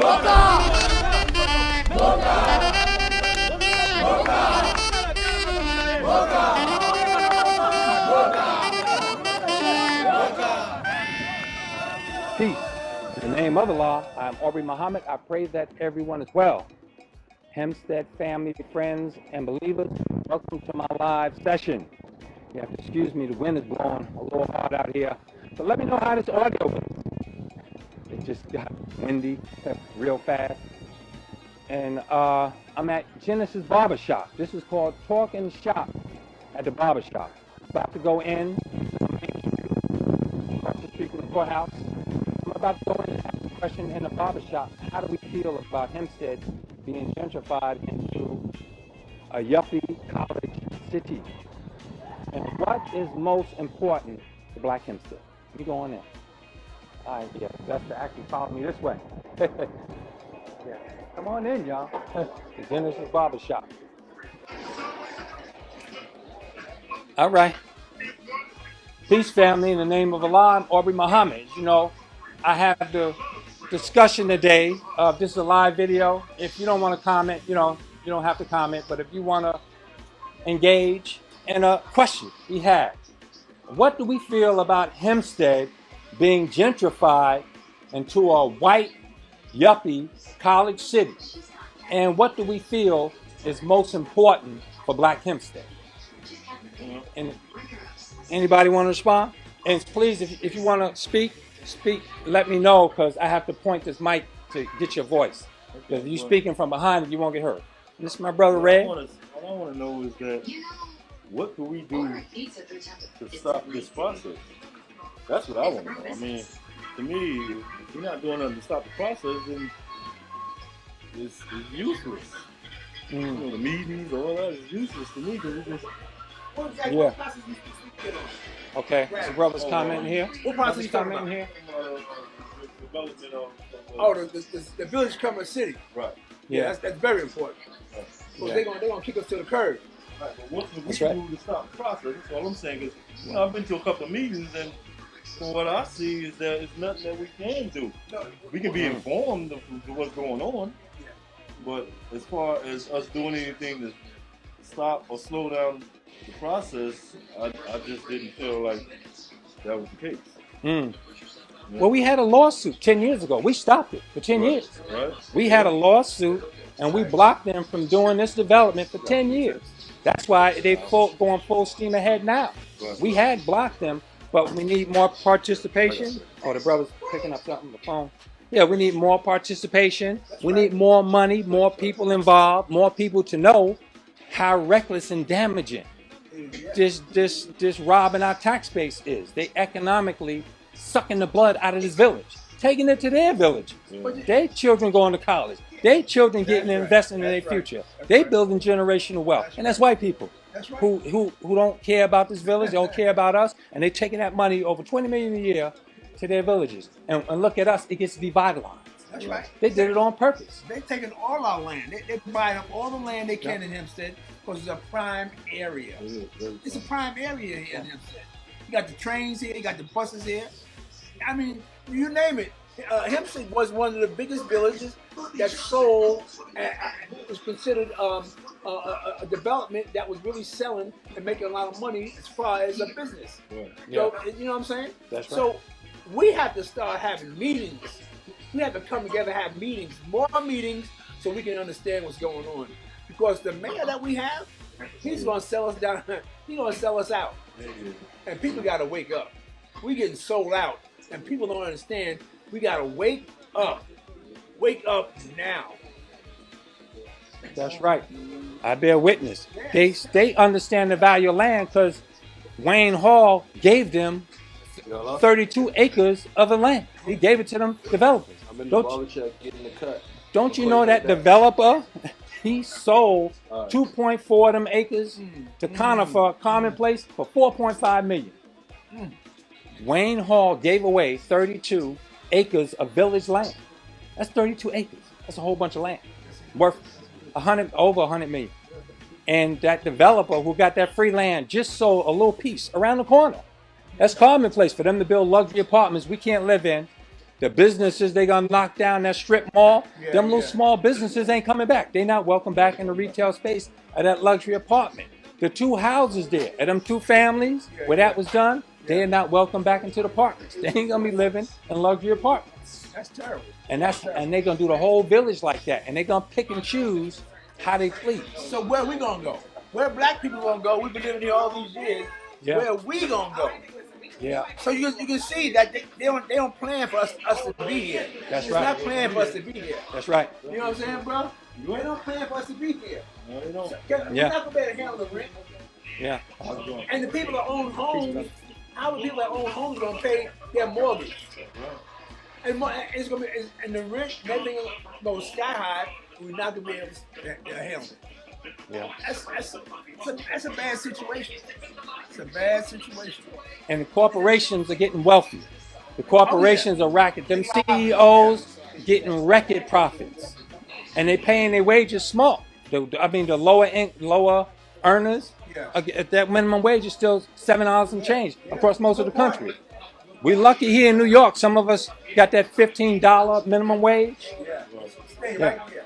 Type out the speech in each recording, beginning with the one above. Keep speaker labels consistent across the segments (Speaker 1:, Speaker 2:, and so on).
Speaker 1: Peace. In the name of Allah, I'm Aubrey Muhammad. I pray that everyone is well. Hempstead family, friends, and believers, welcome to my live session. You have to excuse me, the wind is blowing a little hard out here. So let me know how this audio is. It just got windy real fast. And I'm at Genesis Barbershop. This is called Talk and Shop at the Barbershop. About to go in, across the street from the courthouse. I'm about to go in and ask a question in the barbershop. How do we feel about Hempstead being gentrified into a yuppie college city? And what is most important to Black Hempstead? Let me go on in. All right, yeah, best to actually follow me this way. Yeah, come on in, y'all. The Genesis Barbershop. All right. Peace, family. In the name of Allah, I'm Aubrey Muhammad. You know, I have the discussion today. This is a live video. If you don't want to comment, you know, you don't have to comment. But if you want to engage in a question we have, what do we feel about Hempstead being gentrified into a white, yuppie college city? And what do we feel is most important for Black Hempstead? And anybody want to respond? And please, if you want to speak, let me know, because I have to point this mic to get your voice. Because if you're speaking from behind, you won't get heard. And this is my brother Red.
Speaker 2: All I want to know is that what can we do to stop this process? That's what I want to know. I mean, to me, if you're not doing nothing to stop the process, then it's useless. You know, the meetings, all that is useless to me, because it just...
Speaker 1: Yeah. Okay, so brothers commenting here.
Speaker 3: What process you talking about?
Speaker 1: Here?
Speaker 3: Oh, the village becoming a city.
Speaker 2: Right.
Speaker 3: Yeah, that's very important.
Speaker 2: Right.
Speaker 3: Because they're gonna kick us to the curb.
Speaker 2: Right, but what can we do to stop the process? That's all I'm saying. Is, you know, I've been to a couple of meetings, and from what I see is that it's nothing that we can do. We can be informed of what's going on, but as far as us doing anything to stop or slow down the process, I just didn't feel like that was the case. Yeah.
Speaker 1: Well, we had a lawsuit 10 years ago. We stopped it for 10 years.
Speaker 2: Right.
Speaker 1: We had a lawsuit, and we blocked them from doing this development for 10 years. That's why they're going full steam ahead now.
Speaker 2: Right.
Speaker 1: We had blocked them, but we need more participation. Oh, the brother's picking up something on the phone. Yeah, we need more participation. We need more money, more people involved, more people to know how reckless and damaging this robbing our tax base is. They economically sucking the blood out of this village, taking it to their villages. Their children going to college. Their children getting investing in their future. They building generational wealth. And that's white people who don't care about this village, they don't care about us, and they taking that money, over $20 million a year, to their villages. And look at us, it gets revitalized.
Speaker 3: That's right.
Speaker 1: They did it on purpose.
Speaker 3: They're taking all our land. They're buying up all the land they can in Hempstead because it's a prime area. It's a prime area here in Hempstead. You got the trains here, you got the buses here. I mean, you name it. Hempstead was one of the biggest villages that sold, was considered a development that was really selling and making a lot of money as far as a business.
Speaker 2: Right.
Speaker 3: So, you know what I'm saying?
Speaker 1: That's right.
Speaker 3: So we have to start having meetings. We have to come together, have meetings, more meetings, so we can understand what's going on. Because the mayor that we have, he's going to sell us down. He's going to sell us out. And people got to wake up. We're getting sold out. And people don't understand. We got to wake up. Wake up now.
Speaker 1: That's right. I bear witness. They understand the value of land because Wayne Hall gave them 32 acres of the land. He gave it to them developers.
Speaker 4: I'm in the barbershop getting the cut.
Speaker 1: Don't you know that developer, he sold 2.4 of them acres to Conifer Commonplace for $4.5 million. Wayne Hall gave away 32 acres of village land. That's 32 acres. That's a whole bunch of land worth over 100 million. And that developer who got that free land just sold a little piece around the corner. That's commonplace for them to build luxury apartments we can't live in. The businesses they gonna knock down that strip mall.
Speaker 3: Yeah,
Speaker 1: Them little
Speaker 3: yeah.
Speaker 1: small businesses ain't coming back. They not welcome back in the retail space of that luxury apartment. The 2 houses there, and them 2 families where that was done, they are not welcome back into the apartments. They ain't gonna be living in luxury apartments.
Speaker 3: That's terrible.
Speaker 1: And they're gonna do the whole village like that. And they're gonna pick and choose how they please.
Speaker 3: So where we gonna go? Where black people gonna go? We've been living here all these years.
Speaker 1: Yeah.
Speaker 3: Where we gonna go?
Speaker 1: Yeah.
Speaker 3: So you can see that they don't plan for us to be here.
Speaker 1: That's
Speaker 3: it's
Speaker 1: right.
Speaker 3: not planned for us to be here.
Speaker 1: That's right.
Speaker 3: You know what I'm saying, bro? They don't plan for us to be here.
Speaker 2: No, they don't.
Speaker 3: We're
Speaker 1: Yeah.
Speaker 3: not gonna be able to handle the rent.
Speaker 1: Yeah.
Speaker 3: And the people that own homes, how are people that own homes gonna pay their mortgage? And it's gonna be, and the rent, and everything goes sky high. We're not gonna be able to handle it.
Speaker 1: Yeah.
Speaker 3: That's a bad situation. It's a bad situation.
Speaker 1: And the corporations are getting wealthy. The corporations are racking. Them CEOs getting record profits, and they paying their wages small. The lower earners,
Speaker 3: Yeah.
Speaker 1: that minimum wage is still $7 and change across most of the country. We lucky here in New York. Some of us got that $15 minimum wage,
Speaker 3: Yeah. Stay
Speaker 1: Yeah.
Speaker 3: right here.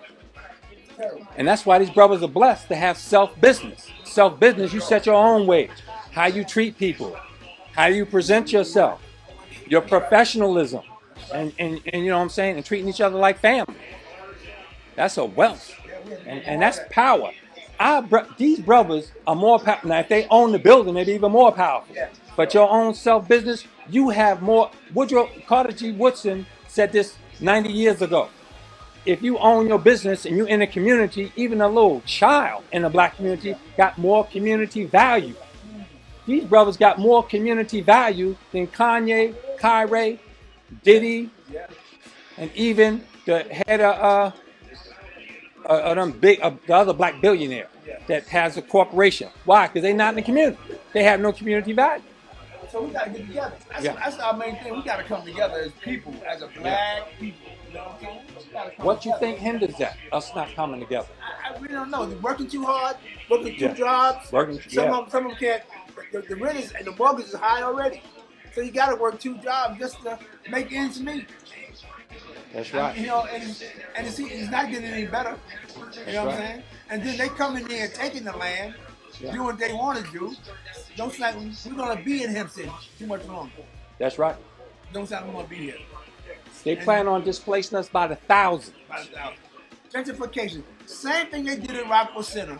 Speaker 3: Terrible.
Speaker 1: and that's why these brothers are blessed to have self-business. Self-business, you set your own wage. How you treat people, how you present yourself, your professionalism, and you know what I'm saying, and treating each other like family. That's a wealth, and that's power. These brothers are more powerful. Now, if they own the building, they're even more powerful. But your own self-business, you have more. Carter G. Woodson said this 90 years ago. If you own your business and you're in a community, even a little child in the black community got more community value. These brothers got more community value than Kanye, Kyrie, Diddy, and even the head of the other black billionaire that has a corporation. Why? Because they're not in the community. They have no community value.
Speaker 3: So we gotta get together.
Speaker 1: Yeah.
Speaker 3: That's our main thing. We gotta come together as people, as a black people. You know what I'm saying? We gotta come
Speaker 1: What you
Speaker 3: together.
Speaker 1: think hinders that? Us not coming together?
Speaker 3: We don't know. They're working too hard, working two
Speaker 1: Yeah.
Speaker 3: jobs.
Speaker 1: Working-
Speaker 3: some
Speaker 1: yeah.
Speaker 3: of them can't. The rent is and the mortgage is high already. So you gotta work 2 jobs just to make ends meet.
Speaker 1: That's right.
Speaker 3: You know, and it's not getting any better. You know what I'm
Speaker 1: right.
Speaker 3: saying? And then they come in there taking the land, do what they want to do. Don't sound like we're gonna be in Hempstead too much longer.
Speaker 1: That's right.
Speaker 3: Don't sound like we're gonna be here.
Speaker 1: They plan on displacing us by the thousands.
Speaker 3: Gentrification. Same thing they did in Rockville Center,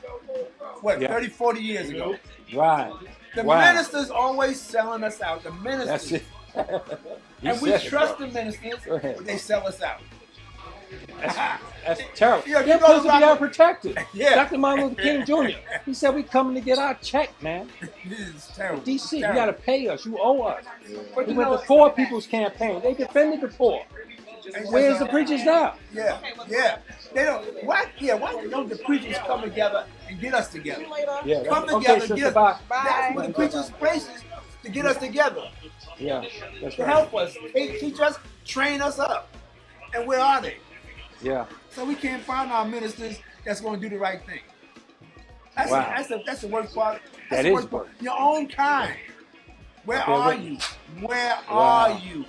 Speaker 3: what,
Speaker 1: Yeah.
Speaker 3: 40, 40 years ago.
Speaker 1: Right.
Speaker 3: The
Speaker 1: Wow.
Speaker 3: ministers always selling us out. The
Speaker 1: That's
Speaker 3: ministers.
Speaker 1: it. You
Speaker 3: And we
Speaker 1: said it,
Speaker 3: trust
Speaker 1: bro.
Speaker 3: the ministers,
Speaker 1: Go ahead.
Speaker 3: but they sell us out.
Speaker 1: That's terrible.
Speaker 3: Yeah,
Speaker 1: They're
Speaker 3: you go
Speaker 1: supposed to be
Speaker 3: to
Speaker 1: our protectors.
Speaker 3: Yeah.
Speaker 1: Dr. Martin Luther King Jr. He said we coming to get our check, man.
Speaker 3: This is terrible.
Speaker 1: DC, you
Speaker 3: Terrible.
Speaker 1: gotta pay us. You owe us.
Speaker 3: But
Speaker 1: We
Speaker 3: you
Speaker 1: went
Speaker 3: know,
Speaker 1: to Poor People's Campaign. They defended the poor. Where's the preachers now?
Speaker 3: Yeah, yeah. They don't. Why? Yeah. Why don't the preachers come together and get us together?
Speaker 1: Yeah.
Speaker 3: Come
Speaker 1: Okay,
Speaker 3: together,
Speaker 1: Sister
Speaker 3: get us.
Speaker 1: Bye.
Speaker 3: That's what the preachers' place is, to get us together,
Speaker 1: Yeah, that's
Speaker 3: to
Speaker 1: right.
Speaker 3: help us, teach us, train us up. And where are they?
Speaker 1: Yeah.
Speaker 3: So we can't find our ministers that's going to do the right thing. That's
Speaker 1: Wow.
Speaker 3: that's the worst part. That's
Speaker 1: That
Speaker 3: the
Speaker 1: is
Speaker 3: worst part.
Speaker 1: worse.
Speaker 3: Your own kind. Where
Speaker 1: Okay,
Speaker 3: are
Speaker 1: wait.
Speaker 3: you? Where
Speaker 1: Wow.
Speaker 3: are you?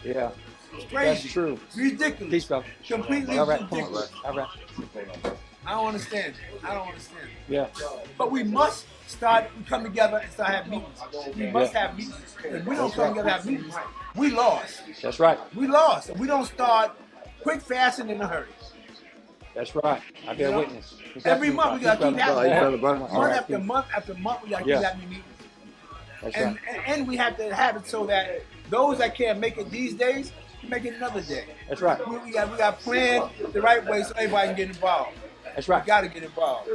Speaker 1: Yeah.
Speaker 3: It's crazy.
Speaker 1: That's true.
Speaker 3: It's ridiculous.
Speaker 1: Peace, brother.
Speaker 3: Completely
Speaker 1: All right, come on,
Speaker 3: ridiculous.
Speaker 1: bro. All right.
Speaker 3: I don't understand. I don't understand.
Speaker 1: Yeah.
Speaker 3: But we must come together and start having meetings. We must have meetings. If we don't come together and have meetings, we lost.
Speaker 1: That's right.
Speaker 3: We lost. If we don't start quick, fast, and in a hurry.
Speaker 1: That's right. I bear
Speaker 3: You know?
Speaker 1: witness.
Speaker 3: Every month we gotta keep having
Speaker 1: All
Speaker 3: month
Speaker 1: right,
Speaker 3: after
Speaker 1: peace.
Speaker 3: month after month we gotta
Speaker 1: Yeah.
Speaker 3: keep having meetings.
Speaker 1: That's
Speaker 3: And,
Speaker 1: right.
Speaker 3: and we have to have it so that those that can't make it these days make it another day.
Speaker 1: That's right.
Speaker 3: We got planned the right way so everybody can get involved.
Speaker 1: That's
Speaker 3: We
Speaker 1: right.
Speaker 3: got to get involved,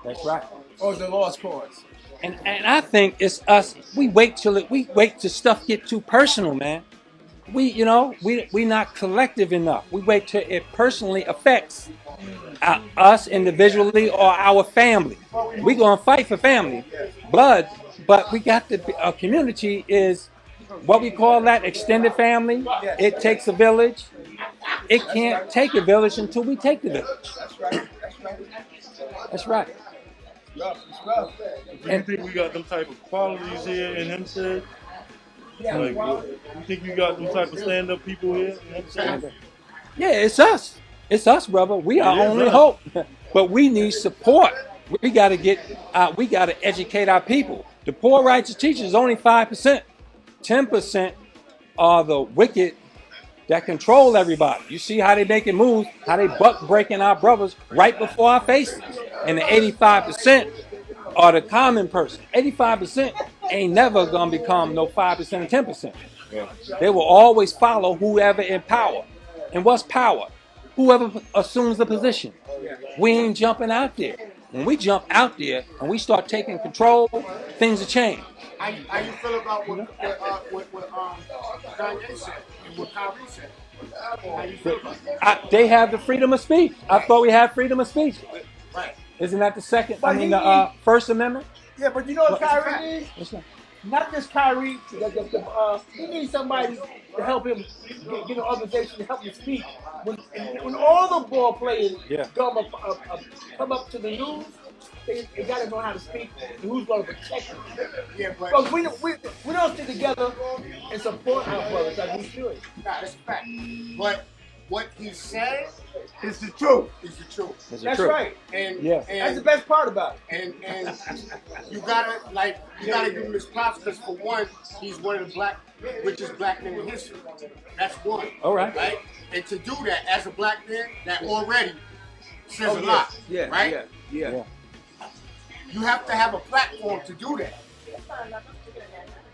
Speaker 1: That's right.
Speaker 3: or it's a lost cause.
Speaker 1: And I think it's us. We wait till stuff get too personal, man. We not collective enough. We wait till it personally affects us individually or our family. We gonna fight for family, blood, but we got a community is what we call that extended family. It takes a village. It can't take a village until we take the village.
Speaker 3: That's right. That's right.
Speaker 1: That's right.
Speaker 3: It's rough.
Speaker 2: Do you think we got them type of qualities here in Hempstead? Like, you think you got some type of stand-up people here?
Speaker 1: Yeah, it's us. It's us, brother. We are
Speaker 2: It is
Speaker 1: only
Speaker 2: us.
Speaker 1: hope. But we need support. We got to we got to educate our people. The poor righteous teachers is only 5%. 10% are the wicked that control everybody. You see how they making moves, how they buck breaking our brothers right before our faces. And the 85% are the common person. 85% ain't never gonna become no 5% and 10%. They will always follow whoever in power. And what's power? Whoever assumes the position. We ain't jumping out there. When we jump out there and we start taking control, things will change.
Speaker 5: How you feel about what Kanye said and what Kyrie said? How you feel about that?
Speaker 1: They have the freedom of speech. I thought we had freedom of speech.
Speaker 5: Right.
Speaker 1: Isn't that the second?
Speaker 3: But
Speaker 1: the First Amendment.
Speaker 3: Yeah, but you know what Kyrie needs? Not just Kyrie. He needs somebody to help him get an organization to help him speak. When all the ball players come up to the news, they got to know how to speak and who's going to protect them.
Speaker 5: Yeah, but
Speaker 3: Because we don't stick together and support our brothers like we should.
Speaker 5: nah, that's a fact. But what he said
Speaker 3: It's the truth.
Speaker 5: is the truth.
Speaker 3: That's right.
Speaker 5: And
Speaker 1: Yeah.
Speaker 3: That's the best part about it.
Speaker 5: and you gotta give him his props because for one, he's one of the richest black men in history. That's one.
Speaker 1: All right.
Speaker 5: Right? And to do that as a black man, that already says a lot.
Speaker 3: Yeah.
Speaker 5: Right?
Speaker 3: Yeah.
Speaker 5: You have to have a platform to do that.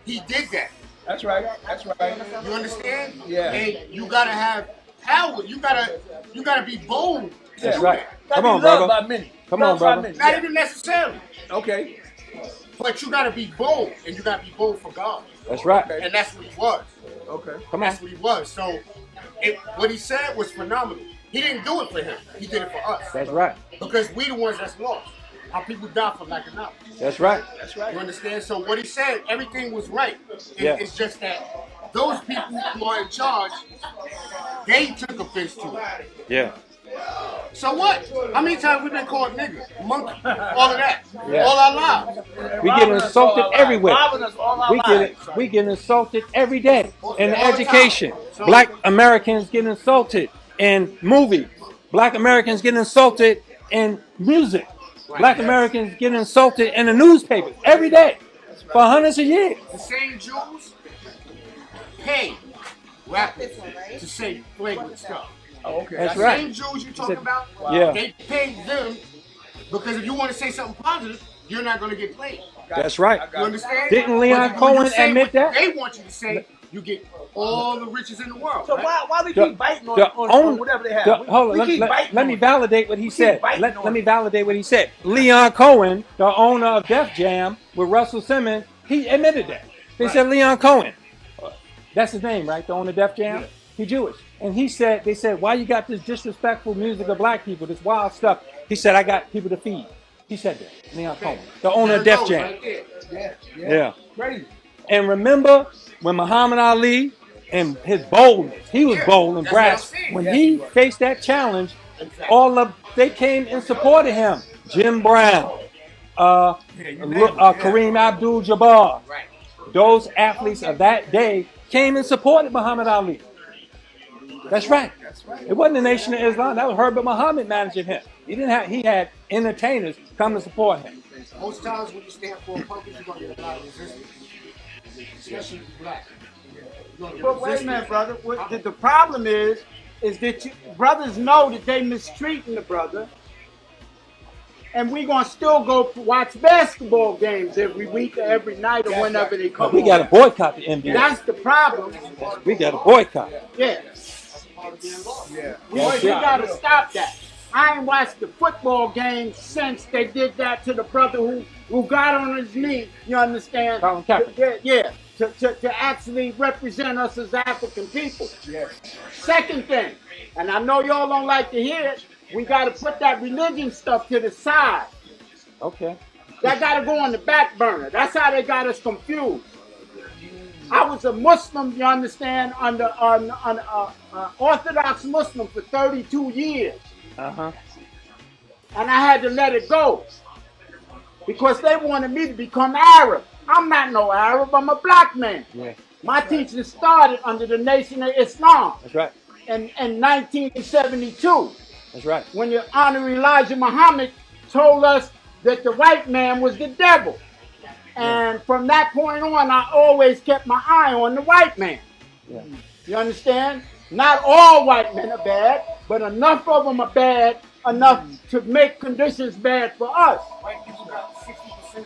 Speaker 5: He did that.
Speaker 3: That's right. That's right.
Speaker 5: You understand?
Speaker 3: Yeah.
Speaker 5: And you gotta have power. You gotta be bold. to
Speaker 1: That's
Speaker 5: do
Speaker 1: right.
Speaker 5: that.
Speaker 1: Come on,
Speaker 3: Loved
Speaker 1: brother.
Speaker 3: by many.
Speaker 1: Come on,
Speaker 3: Loved by
Speaker 1: brother.
Speaker 3: many.
Speaker 5: Not
Speaker 3: Yeah.
Speaker 5: even necessarily,
Speaker 3: Okay.
Speaker 5: but you gotta be bold, and you gotta be bold for God.
Speaker 1: That's right.
Speaker 5: And that's what he was.
Speaker 3: Okay.
Speaker 1: Come on.
Speaker 5: That's what he was. So, what he said was phenomenal. He didn't do it for him. He did it for us.
Speaker 1: That's right.
Speaker 5: Because we the ones that's lost. Our people die for lack of knowledge.
Speaker 1: That's right.
Speaker 3: That's right.
Speaker 5: You understand? So what he said, everything was right.
Speaker 1: Yeah.
Speaker 5: It's just that those people who are in charge, they took offense to it.
Speaker 1: Yeah.
Speaker 5: So what? How many times we been called nigga, monkey, all of that,
Speaker 1: Yeah.
Speaker 5: all our lives?
Speaker 1: We get insulted everywhere.
Speaker 3: We
Speaker 1: We get insulted every day in
Speaker 5: All the
Speaker 1: education.
Speaker 5: time. So-
Speaker 1: Black Americans get insulted in movies. Black Americans get insulted in music. Black Americans get insulted in the newspapers every day for hundreds of years.
Speaker 5: The same Jews pay rappers to say flagrant stuff.
Speaker 3: Oh, okay.
Speaker 1: That's
Speaker 5: The
Speaker 1: right.
Speaker 5: same Jews you talking about,
Speaker 1: Yeah.
Speaker 5: they pay them because if you want to say something positive, you're not going to get played.
Speaker 1: That's right.
Speaker 5: You understand?
Speaker 1: Didn't Leon
Speaker 5: But when you
Speaker 1: Cohen
Speaker 5: say
Speaker 1: admit
Speaker 5: what
Speaker 1: that?
Speaker 5: They want you to say you get all the riches in the world.
Speaker 3: So
Speaker 5: right?
Speaker 3: why we
Speaker 1: The-
Speaker 3: keep biting
Speaker 1: the
Speaker 3: on whatever they have?
Speaker 1: hold on,
Speaker 3: We keep biting
Speaker 1: let me
Speaker 3: on it.
Speaker 1: validate what he said.
Speaker 3: keep biting
Speaker 1: Let
Speaker 3: on
Speaker 1: me
Speaker 3: it.
Speaker 1: validate what he said. Leon Cohen, the owner of Def Jam with Russell Simmons, he admitted that. They said Leon Cohen, that's his name, right? The owner of Def Jam. He Jewish, and he said, they said, why you got this disrespectful music of black people, this wild stuff? He said, I got people to feed. He said that. Leon Cohen, the owner of
Speaker 5: There it
Speaker 1: Def
Speaker 5: goes
Speaker 1: Jam.
Speaker 5: right there.
Speaker 1: Yeah.
Speaker 3: Crazy.
Speaker 1: And remember when Muhammad Ali and his boldness, he was bold and
Speaker 5: that's what I'm
Speaker 1: brash.
Speaker 5: saying.
Speaker 1: When
Speaker 5: Yes,
Speaker 1: he
Speaker 5: he was.
Speaker 1: faced that challenge,
Speaker 5: Exactly.
Speaker 1: they came and supported him. Jim Brown, Kareem Abdul-Jabbar,
Speaker 5: Right.
Speaker 1: those athletes of that day came and supported Muhammad Ali. That's right. It wasn't the Nation of Islam. That was Herbert Muhammad managing him. He had entertainers come to support him.
Speaker 5: Most times when you stand for a purpose, you're going to get a lot of resistance. Especially if you're black. You're gonna get
Speaker 6: But wait a
Speaker 5: resistance.
Speaker 6: minute, brother. The problem is that brothers know that they mistreating the brother, and we gonna still go watch basketball games every week or every night or whenever they come.
Speaker 1: But we
Speaker 6: on.
Speaker 1: got to boycott the NBA.
Speaker 6: That's the problem.
Speaker 1: We got to boycott.
Speaker 6: Yeah,
Speaker 3: Yeah.
Speaker 6: we gotta stop that. I ain't watched the football game since they did that to the brother who got on his knee. You understand?
Speaker 1: Colin Kaepernick.
Speaker 6: Yeah. To actually represent us as African people.
Speaker 3: Yes.
Speaker 6: Second thing, and I know y'all don't like to hear it, we got to put that religion stuff to the side.
Speaker 1: Okay.
Speaker 6: That got to go on the back burner. That's how they got us confused. I was a Muslim, you understand, under Orthodox Muslim for 32 years.
Speaker 1: Uh-huh.
Speaker 6: And I had to let it go because they wanted me to become Arab. I'm not no Arab, I'm a black man.
Speaker 1: Yeah.
Speaker 6: My teaching started under the Nation of Islam
Speaker 1: That's right.
Speaker 6: in 1972.
Speaker 1: That's right.
Speaker 6: When your Honor Elijah Muhammad told us that the white man was the devil. And from that point on, I always kept my eye on the white man.
Speaker 1: Yeah.
Speaker 6: You understand? Not all white men are bad, but enough of them are bad enough to make conditions bad for us.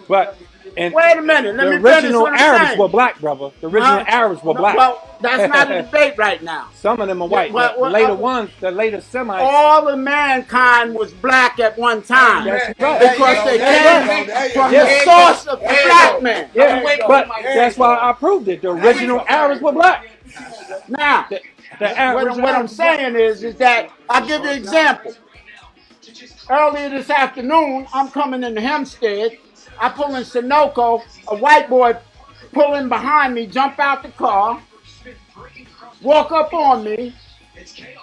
Speaker 1: But and
Speaker 6: Wait a minute, let
Speaker 1: the
Speaker 6: me finish
Speaker 1: original
Speaker 6: what I'm
Speaker 1: Arabs
Speaker 6: saying.
Speaker 1: were black, brother. The original Arabs were black.
Speaker 6: Well, that's not a debate right now.
Speaker 1: Some of them are white.
Speaker 6: well,
Speaker 1: the later ones, the later Semites.
Speaker 6: All of mankind was black at one time.
Speaker 1: That's right.
Speaker 6: Because they came from the source of the black man.
Speaker 1: Yeah, but that's why I proved it. The original Arabs were black.
Speaker 6: Now, what I'm saying is that I'll give you an example. Earlier this afternoon, I'm coming into Hempstead. I pull in Sunoco, a white boy pulling behind me, jump out the car, walk up on me,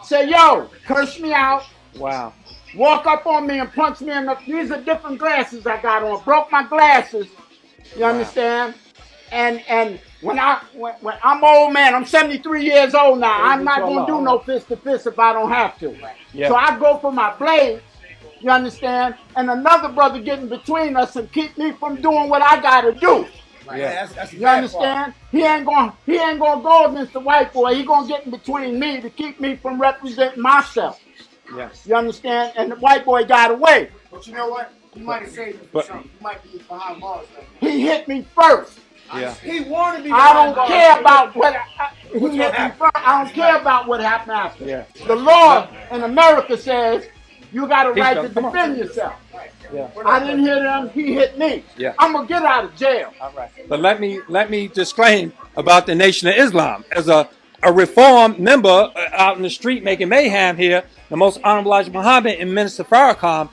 Speaker 6: say, yo, curse me out.
Speaker 1: Wow.
Speaker 6: Walk up on me and punch me in the, these are different glasses I got on, broke my glasses, you understand? And when I'm old man, I'm 73 years old now, I'm not gonna do no fist to fist if I don't have to.
Speaker 1: Yeah.
Speaker 6: So I go for my blade, you understand? And another brother getting between us and keep me from doing what I gotta do.
Speaker 1: Yeah.
Speaker 3: That's
Speaker 6: You understand? He ain't gonna go against the white boy. He gonna get in between me to keep me from representing myself.
Speaker 1: Yes.
Speaker 6: You understand? And the white boy got away.
Speaker 5: But you know what? You might have saved him for something. You might be behind bars.
Speaker 6: He hit me first.
Speaker 1: Yeah.
Speaker 3: He wanted to be.
Speaker 6: I don't care about what he hit me first. I don't care about what happened after.
Speaker 1: Yeah.
Speaker 6: The law in America says you got a right to
Speaker 1: Come on.
Speaker 6: defend yourself.
Speaker 1: Yeah.
Speaker 6: I didn't hit him. He hit me.
Speaker 1: Yeah.
Speaker 6: I'm gonna get out of jail.
Speaker 1: All right. But let me disclaim about the Nation of Islam. As a reformed member out in the street making mayhem here, the most honorable Elijah Muhammad and Minister Farrakhan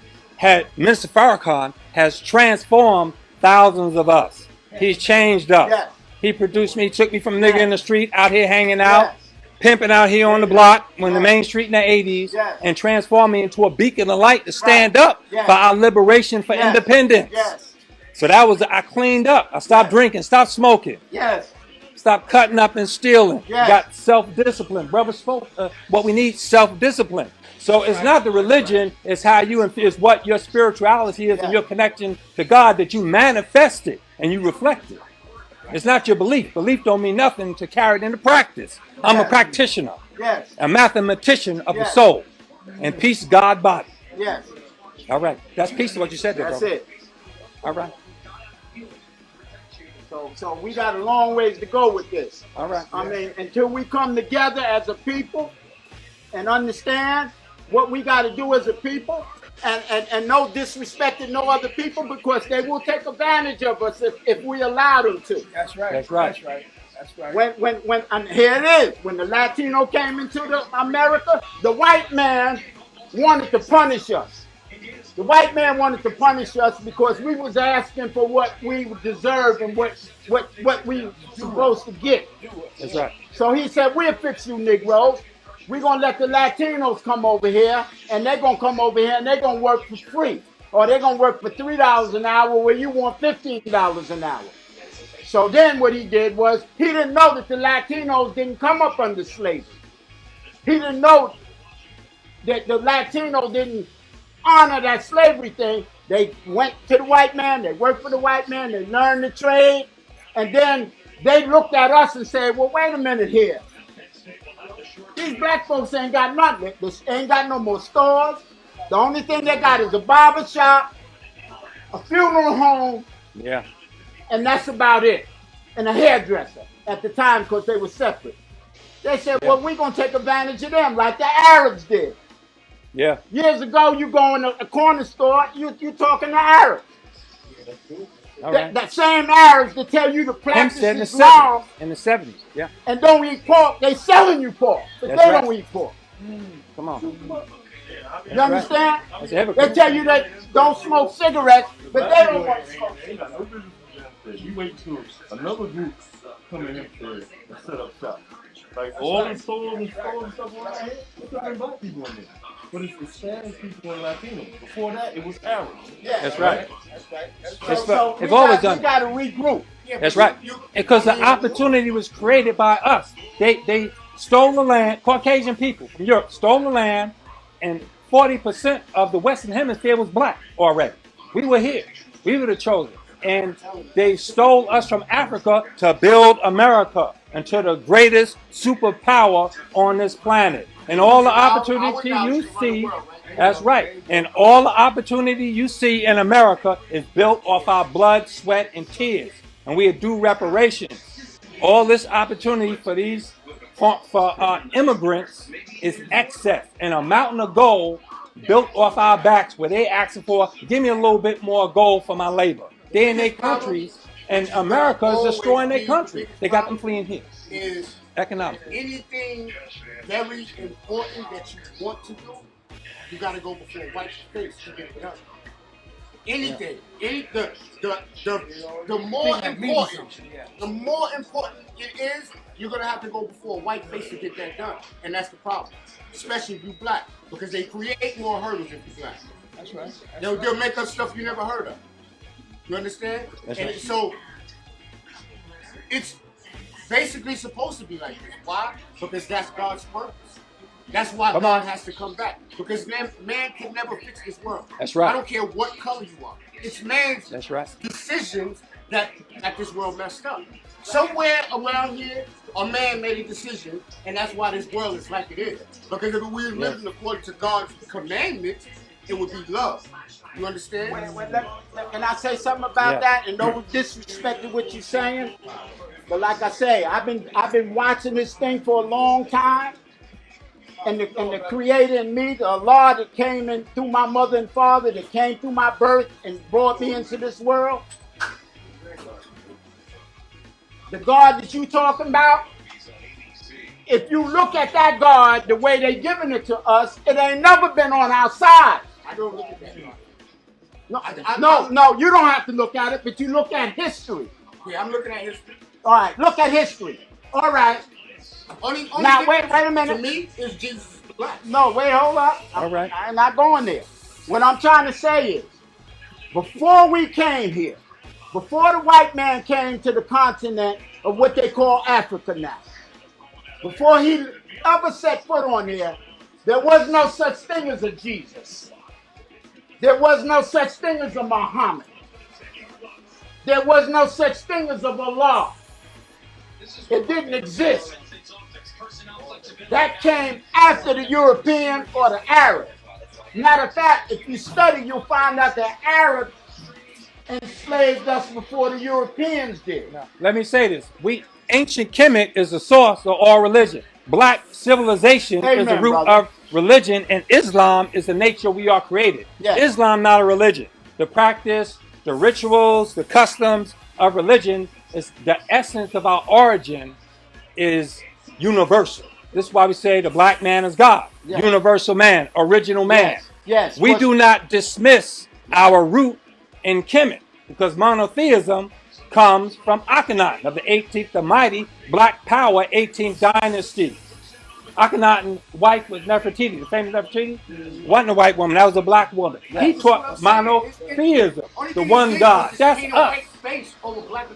Speaker 1: has transformed thousands of us. He's changed us.
Speaker 6: Yes.
Speaker 1: He produced me, took me from nigga in the street out here hanging out,
Speaker 6: Yes.
Speaker 1: pimping out here on the block when the main street in the 80s,
Speaker 6: Yes.
Speaker 1: and transformed me into a beacon of light to stand up
Speaker 6: Yes.
Speaker 1: for our liberation, for
Speaker 6: Yes.
Speaker 1: independence.
Speaker 6: Yes.
Speaker 1: So that was, I cleaned up. I stopped drinking, stopped smoking,
Speaker 6: Yes.
Speaker 1: stopped cutting up and stealing.
Speaker 6: Yes.
Speaker 1: Got self-discipline. Brother spoke, what we need, self-discipline. So it's not the religion, it's how it's what your spirituality is and your connection to God that you manifest it and you reflect it. It's not your belief. Belief don't mean nothing to carry it into practice. I'm a practitioner,
Speaker 6: Yes.
Speaker 1: a mathematician of the
Speaker 6: Yes.
Speaker 1: soul, and peace, God, body.
Speaker 6: Yes.
Speaker 1: All right. That's peace to what you said there,
Speaker 6: That's
Speaker 1: brother.
Speaker 6: it.
Speaker 1: All right.
Speaker 6: So we got a long ways to go with this.
Speaker 1: All right.
Speaker 6: I mean, until we come together as a people and understand what we got to do as a people, and no disrespecting no other people, because they will take advantage of us if we allow them to.
Speaker 3: That's right.
Speaker 1: That's right.
Speaker 3: That's right. That's right.
Speaker 6: When and here it is. When the Latino came into America, the white man wanted to punish us. The white man wanted to punish us because we was asking for what we deserve and what we supposed to get.
Speaker 1: That's right.
Speaker 6: So he said, we'll fix you Negroes. We're going to let the Latinos come over here, and they're going to come over here, and they're going to work for free. Or they're going to work for $3 an hour where you want $15 an hour. So then what he did was, he didn't know that the Latinos didn't come up under slavery. He didn't know that the Latinos didn't honor that slavery thing. They went to the white man, they worked for the white man, they learned the trade, and then they looked at us and said, well, wait a minute here. These black folks ain't got nothing. They ain't got no more stores. The only thing they got is a barbershop, a funeral home,
Speaker 1: Yeah.
Speaker 6: and that's about it. And a hairdresser at the time, because they were separate. They said, well, we're going to take advantage of them like the Arabs did.
Speaker 1: Yeah.
Speaker 6: Years ago, you go in a corner store, you talking to Arabs.
Speaker 1: All right.
Speaker 6: That same Arabs that tell you to practice
Speaker 1: Hempstead in the
Speaker 6: Islam
Speaker 1: 70s. In the 70s. Yeah.
Speaker 6: and don't eat pork, they selling you pork, but
Speaker 1: That's
Speaker 6: they
Speaker 1: right.
Speaker 6: don't eat pork.
Speaker 1: Come on.
Speaker 6: You understand?
Speaker 1: That's a hypocrite.
Speaker 6: They tell you that don't smoke cigarettes, but they don't want to smoke.
Speaker 2: Ain't got no business in Hempstead. You wait till another group come in Hempstead and set up shop. Like all the stores and stuff around here, look at them black people in there. But it's Hispanic people and Latinos. Before that, it was Arabs.
Speaker 5: Yeah,
Speaker 1: That's right.
Speaker 5: That's right.
Speaker 1: It's always done.
Speaker 6: We got to regroup.
Speaker 5: Yeah,
Speaker 1: That's
Speaker 5: but
Speaker 1: right. Because the opportunity was created by us. They stole the land. Caucasian people from Europe stole the land, and 40% of the Western Hemisphere was black already. We were here. We were the chosen. And they stole us from Africa to build America into the greatest superpower on this planet. And all the opportunity you see, that's right. And all the opportunity you see in America is built off our blood, sweat, and tears. And we do reparations. All this opportunity for these for immigrants is excess, and a mountain of gold built off our backs where they asking for, give me a little bit more gold for my labor. They're in their countries, and America is destroying their country. They got them fleeing here.
Speaker 5: Is
Speaker 1: Economic.
Speaker 5: anything very important that you want to do, you got to go before a white face to get it done. Anything, the more important it is, you're gonna have to go before a white face to get that done, and that's the problem. Especially if you're black, because they create more hurdles if you're black.
Speaker 3: That's right.
Speaker 5: They'll make up stuff you never heard of. You understand?
Speaker 1: That's
Speaker 5: and
Speaker 1: right.
Speaker 5: so it's basically supposed to be like this. Why? Because that's God's purpose. That's why God has to come back. Because man can never fix this world.
Speaker 1: That's right.
Speaker 5: I don't care what color you are. It's man's
Speaker 1: That's right.
Speaker 5: decisions that this world messed up. Somewhere around here, a man made a decision, and that's why this world is like it is. Because if we were living according to God's commandments, it would be love. You understand?
Speaker 6: Can I say something about that? And no disrespect to what you're saying, but like I say, I've been watching this thing for a long time. And the creator in me, the Allah that came in through my mother and father, that came through my birth and brought me into this world. The God that you talking about, if you look at that God, the way they giving it to us, it ain't never been on our side.
Speaker 5: I don't look at that.
Speaker 6: No, you don't have to look at it, but you look at history.
Speaker 5: Yeah, I'm looking at history.
Speaker 6: All right, look at history. All right.
Speaker 5: Only
Speaker 6: Now,
Speaker 5: thing
Speaker 6: wait a minute.
Speaker 5: To me, is Jesus black.
Speaker 6: No, wait, hold up.
Speaker 1: All right.
Speaker 6: I'm not going there. What I'm trying to say is, before we came here, before the white man came to the continent of what they call Africa now, before he ever set foot on here, there was no such thing as a Jesus. There was no such thing as a Muhammad. There was no such thing as a Allah. It didn't exist. That came after the European or the Arab. Matter of fact, if you study, you'll find out that Arabs enslaved us before the Europeans did.
Speaker 1: Now, let me say this. Ancient Kemet is the source of all religion. Black civilization is the root of religion, and Islam is the nature we are created.
Speaker 6: Yes.
Speaker 1: Islam not a religion. The practice, the rituals, the customs of religion is the essence of our origin is universal. This is why we say the black man is God. Yes. Universal man, original man.
Speaker 6: Yes.
Speaker 1: We do not dismiss our root in Kemet because monotheism comes from Akhenaten of the 18th, the mighty Black Power 18th dynasty. Akhenaten's wife was Nefertiti, the famous Nefertiti. Wasn't a white woman, that was a black woman. He taught monotheism, the one God. That's us.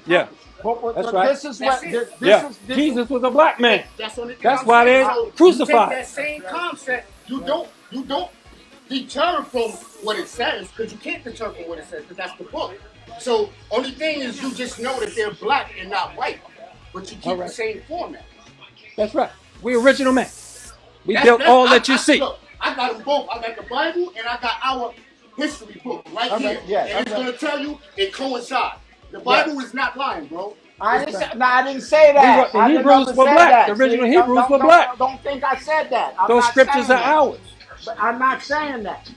Speaker 1: Yeah. That's right.
Speaker 6: This is what.
Speaker 1: Jesus was a black man.
Speaker 5: That's
Speaker 1: why they crucified.
Speaker 5: That same concept, you don't deter from what it says, because you can't deter from what it says, because that's the book. So only thing is you just know that they're black and not white, but you keep the same format.
Speaker 1: That's right. We original man. We built all that you see.
Speaker 5: Look, I got them both. I got the Bible and I got our history book right here. And it's going to tell you it coincides. The Bible is not lying, bro.
Speaker 6: I didn't say that.
Speaker 1: The Hebrews were black. The original Hebrews were black.
Speaker 6: Don't think I said that.
Speaker 1: Those scriptures are ours.
Speaker 6: But I'm not saying that.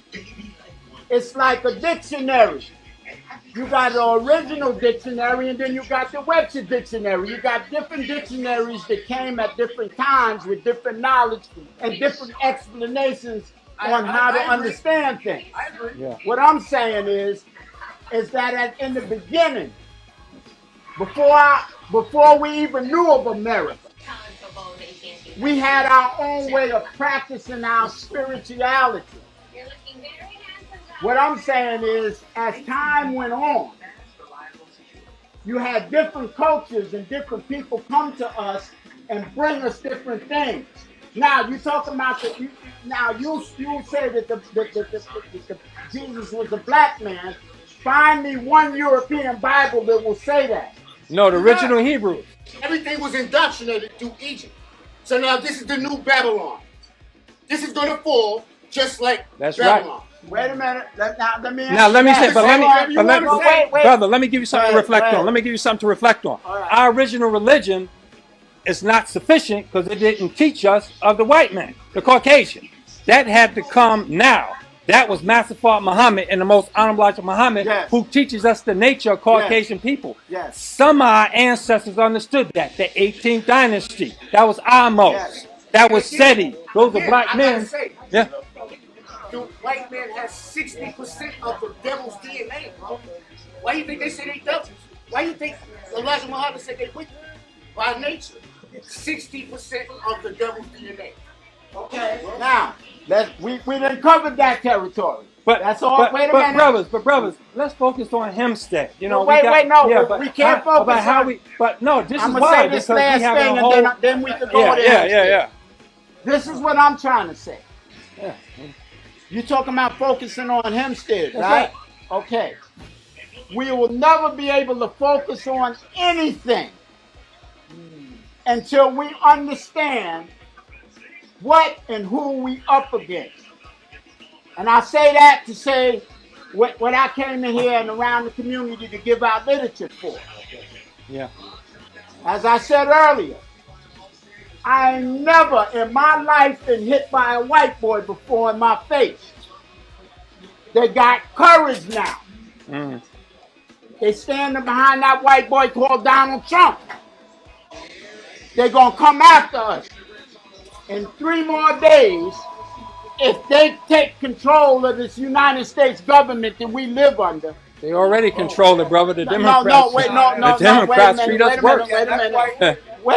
Speaker 6: It's like a dictionary. You got the original dictionary and then you got the Webster dictionary. You got different dictionaries that came at different times with different knowledge and different explanations on how to understand things.
Speaker 5: I agree.
Speaker 1: Yeah.
Speaker 6: What I'm saying is that in the beginning, before we even knew of America, we had our own way of practicing our spirituality. What I'm saying is, as time went on, you had different cultures and different people come to us and bring us different things. Now you talking about you say that the Jesus was a black man. Find me one European Bible that will say that.
Speaker 1: No, the original Hebrew.
Speaker 5: Everything was indoctrinated through Egypt. So now this is the new Babylon. This is going to fall just like
Speaker 1: That's
Speaker 5: Babylon.
Speaker 1: right.
Speaker 6: Wait a minute. Let me
Speaker 1: say, brother, let me give you something to reflect
Speaker 6: ahead.
Speaker 1: on. Let me give you something to reflect on.
Speaker 6: All right.
Speaker 1: Our original religion is not sufficient because it didn't teach us of the white man, the Caucasian. That had to come now. That was Master Muhammad and the most honorable Elijah Muhammad,
Speaker 6: Yes.
Speaker 1: who teaches us the nature of Caucasian people.
Speaker 6: Yes.
Speaker 1: Some of our ancestors understood that. The 18th dynasty. That was Amos.
Speaker 6: Yes.
Speaker 1: That was Seti. Those are
Speaker 5: Again,
Speaker 1: black
Speaker 5: I
Speaker 1: men.
Speaker 5: gotta say,
Speaker 1: Yeah.
Speaker 5: the white man has 60% of the devil's DNA, bro. Why do you think they say they devils? Why do you think Elijah Muhammad said they wicked? By nature, 60% of the devil's DNA.
Speaker 6: Okay. Now, we done covered that territory.
Speaker 1: But
Speaker 6: that's all. Wait a
Speaker 1: but
Speaker 6: minute.
Speaker 1: brothers, let's focus on Hempstead. You know,
Speaker 6: No,
Speaker 1: but
Speaker 6: we can't focus
Speaker 1: how
Speaker 6: on.
Speaker 1: we. But no, this
Speaker 6: I'm
Speaker 1: is
Speaker 6: gonna
Speaker 1: why
Speaker 6: say this
Speaker 1: because
Speaker 6: last
Speaker 1: we have
Speaker 6: thing,
Speaker 1: a whole.
Speaker 6: and then we can go there.
Speaker 1: Yeah.
Speaker 6: This is what I'm trying to say.
Speaker 1: Yeah.
Speaker 6: You talking about focusing on Hempstead,
Speaker 1: That's
Speaker 6: right? Okay. We will never be able to focus on anything until we understand what and who we up against. And I say that to say what I came in here and around the community to give out literature for.
Speaker 1: Yeah.
Speaker 6: As I said earlier, I ain't never in my life been hit by a white boy before in my face. They got courage now.
Speaker 1: Mm.
Speaker 6: They standing behind that white boy called Donald Trump. They're gonna come after us. In 3 more days, if they take control of this United States government that we live under.
Speaker 1: They already control it, brother. The Democrats.
Speaker 6: The
Speaker 1: Democrats treat us worse.
Speaker 6: Wait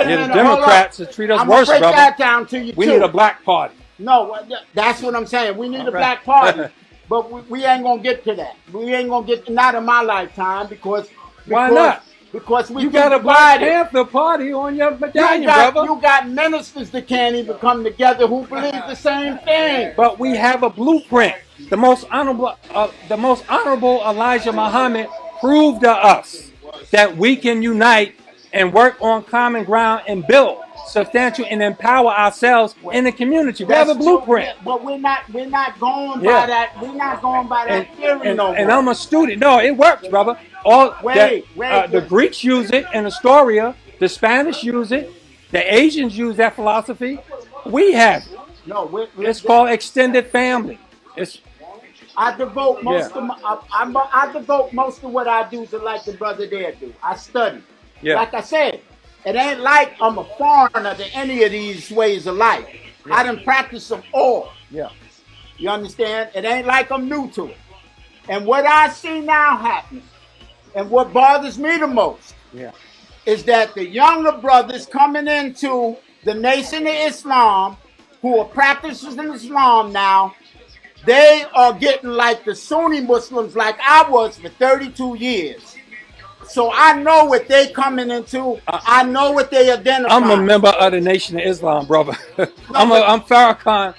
Speaker 6: a minute.
Speaker 1: The Democrats treat us worse,
Speaker 6: break
Speaker 1: brother.
Speaker 6: that down to you
Speaker 1: We
Speaker 6: too.
Speaker 1: need a black party.
Speaker 6: No, that's what I'm saying. We need a black party, but we ain't gonna get to that. We ain't gonna get not in my lifetime because
Speaker 1: Why not?
Speaker 6: Because we
Speaker 1: You got a Black
Speaker 6: divided.
Speaker 1: Panther party on your medallion, brother.
Speaker 6: You got ministers that can't even come together who believe the same thing.
Speaker 1: But we have a blueprint. The most honorable Elijah Muhammad proved to us that we can unite and work on common ground and build substantial and empower ourselves in the community. We have a blueprint.
Speaker 6: But we're not going by that. We're not going by that theory no more.
Speaker 1: And I'm a student. No, it works, brother. The Greeks use it in Astoria. The Spanish use it. The Asians use that philosophy. We have it.
Speaker 6: No,
Speaker 1: it's called extended family.
Speaker 6: I devote most of what I do to like the brother there do. I study.
Speaker 1: Yeah.
Speaker 6: Like I said, it ain't like I'm a foreigner to any of these ways of life. Yeah. I done practiced them all.
Speaker 1: Yeah.
Speaker 6: You understand? It ain't like I'm new to it. And what I see now happening, and what bothers me the most, is that the younger brothers coming into the nation of Islam, who are practicing Islam now, they are getting like the Sunni Muslims like I was for 32 years. So I know what they coming into. I know what they identify.
Speaker 1: I'm a member of the Nation of Islam, brother. I'm Farrakhan.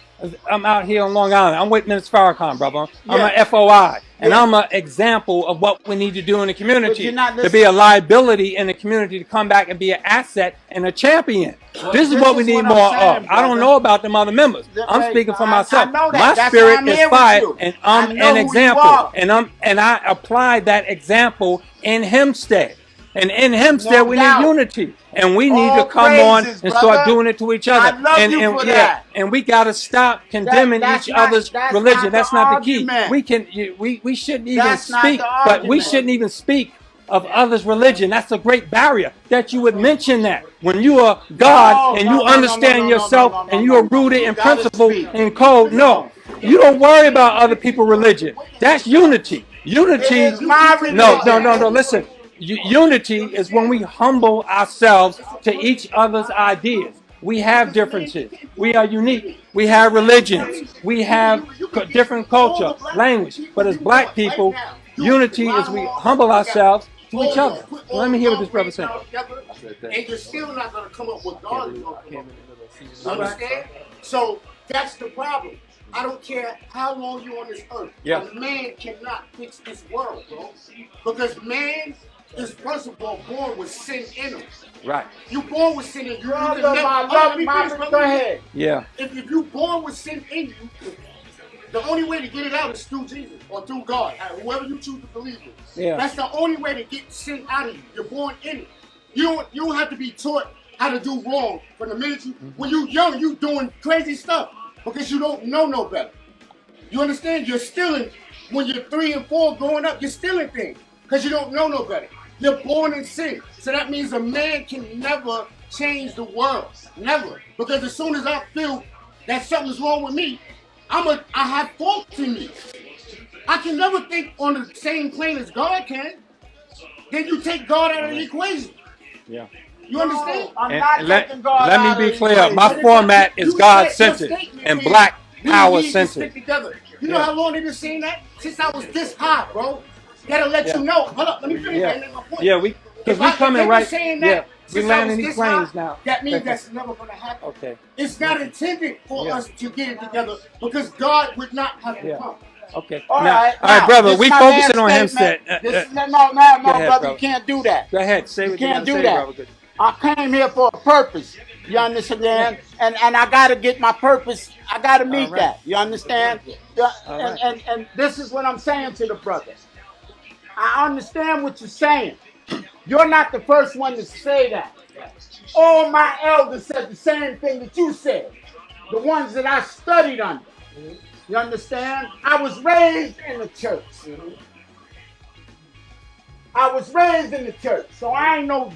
Speaker 1: I'm out here on Long Island. I'm with Minister Farrakhan, brother. I'm an FOI. And I'm an example of what we need to do in the community to be a liability in the community, to come back and be an asset and a champion. Well, this is what we need more of. I don't know about them other members. I'm speaking for myself. My spirit is fire, and I'm an example. And I applied that example in Hempstead. And in Hempstead, we need unity. And we need to come on and start doing it to each other. And we got to stop condemning each other's religion. That's not the key. We shouldn't even speak, but we shouldn't even speak of others' religion. That's a great barrier that you would mention that. When you are God and you understand yourself and you are rooted in principle and code, no. You don't worry about other people's religion. That's unity. Unity. No, listen. Unity is when we humble ourselves to each other's ideas. We have differences. We are unique. We have religions. We have different culture, language. But as black people, unity is we humble ourselves to each other. Let me hear what this brother saying.
Speaker 5: And you're still not going to come up with God is going to come up with. You understand? So that's the problem. I don't care how long you're on this earth.
Speaker 1: Yeah.
Speaker 5: A man cannot fix this world, bro. Because man is, first of all, born with sin in him.
Speaker 1: Right.
Speaker 5: You're born with sin in you.
Speaker 6: Go ahead.
Speaker 1: Yeah.
Speaker 5: If you're born with sin in you, the only way to get it out is through Jesus or through God, whoever you choose to believe in.
Speaker 1: Yeah.
Speaker 5: That's the only way to get sin out of you. You're born in it. You don't have to be taught how to do wrong from the minute you, when you're young, you doing crazy stuff because you don't know no better. You understand? You're stealing. When you're 3 and 4 growing up, you're stealing things because you don't know no better. You're born in sin. So that means a man can never change the world. Never. Because as soon as I feel that something's wrong with me, I have fault in me. I can never think on the same plane as God can. Then you take God out of the equation.
Speaker 1: Yeah.
Speaker 5: You understand?
Speaker 1: Let me be clear. My format is God-centered and black power-centered.
Speaker 5: You know how long they've been saying that? Since I was this high, bro. Gotta let you know. Hold up, let me finish that. My point.
Speaker 1: Yeah, because we coming right. Yeah, we landing these planes now.
Speaker 5: That means that's never gonna happen.
Speaker 1: Okay.
Speaker 5: It's not intended for us to get it together because God would not have to come.
Speaker 1: Okay.
Speaker 6: All
Speaker 1: right,
Speaker 6: right,
Speaker 1: brother. We focusing on Hempstead.
Speaker 6: No, brother. You can't do that.
Speaker 1: Go ahead. Say what you
Speaker 6: can't
Speaker 1: want to
Speaker 6: do
Speaker 1: say,
Speaker 6: that.
Speaker 1: brother.
Speaker 6: I came here for a purpose. You understand? And I gotta get my purpose. I gotta meet that. You understand? And this is what I'm saying to the brother. I understand what you're saying. You're not the first one to say that. All my elders said the same thing that you said. The ones that I studied under. You understand? I was raised in the church. I was raised in the church. So I ain't no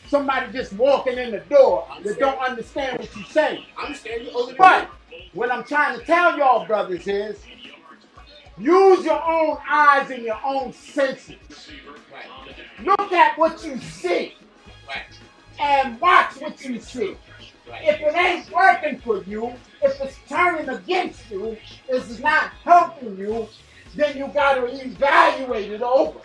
Speaker 6: somebody just walking in the door that don't understand what you're saying. But what I'm trying to tell y'all brothers is, use your own eyes and your own senses. Look at what you see and watch what you see. If it ain't working for you, if it's turning against you, if it's not helping you, then you got to evaluate it over.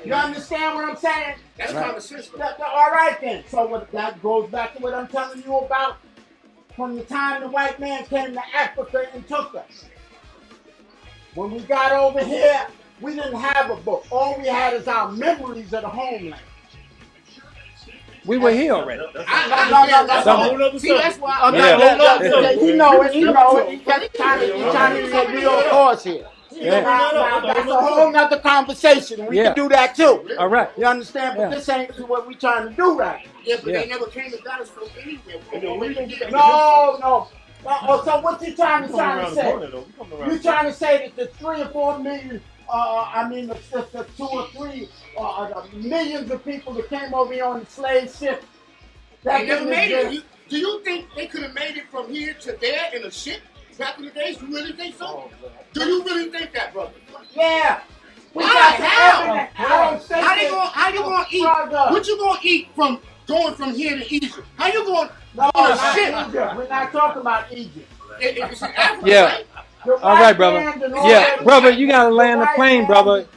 Speaker 6: You understand what I'm saying?
Speaker 5: That's kind of system.
Speaker 6: All right then. So that goes back to what I'm telling you about from the time the white man came to Africa and took us. When we got over here, we didn't have a book. All we had is our memories of the homeland.
Speaker 1: We were here already.
Speaker 6: No. See, that's why. He know it. He kept trying to get real course here. That's a whole nother conversation. We can do that too.
Speaker 1: All right.
Speaker 6: You understand? But this ain't what we trying to do right now.
Speaker 5: Yeah, but they never came and got us from anywhere.
Speaker 6: No. So what you trying to say? You trying to say that the 3 or 4 million, the 2 or 3 millions of people that came over here on the slave ship,
Speaker 5: they never made it. Do you think they could have made it from here to there in a ship back in the days? You really think so? Do you really think that, brother?
Speaker 6: Yeah.
Speaker 5: How you gonna eat? What you gonna eat from going from here to Egypt? How you going on a ship?
Speaker 6: We're not talking about Egypt.
Speaker 5: It's in Africa,
Speaker 1: yeah.
Speaker 5: right?
Speaker 1: All right, brother. Yeah, brother, you gotta land the plane, brother,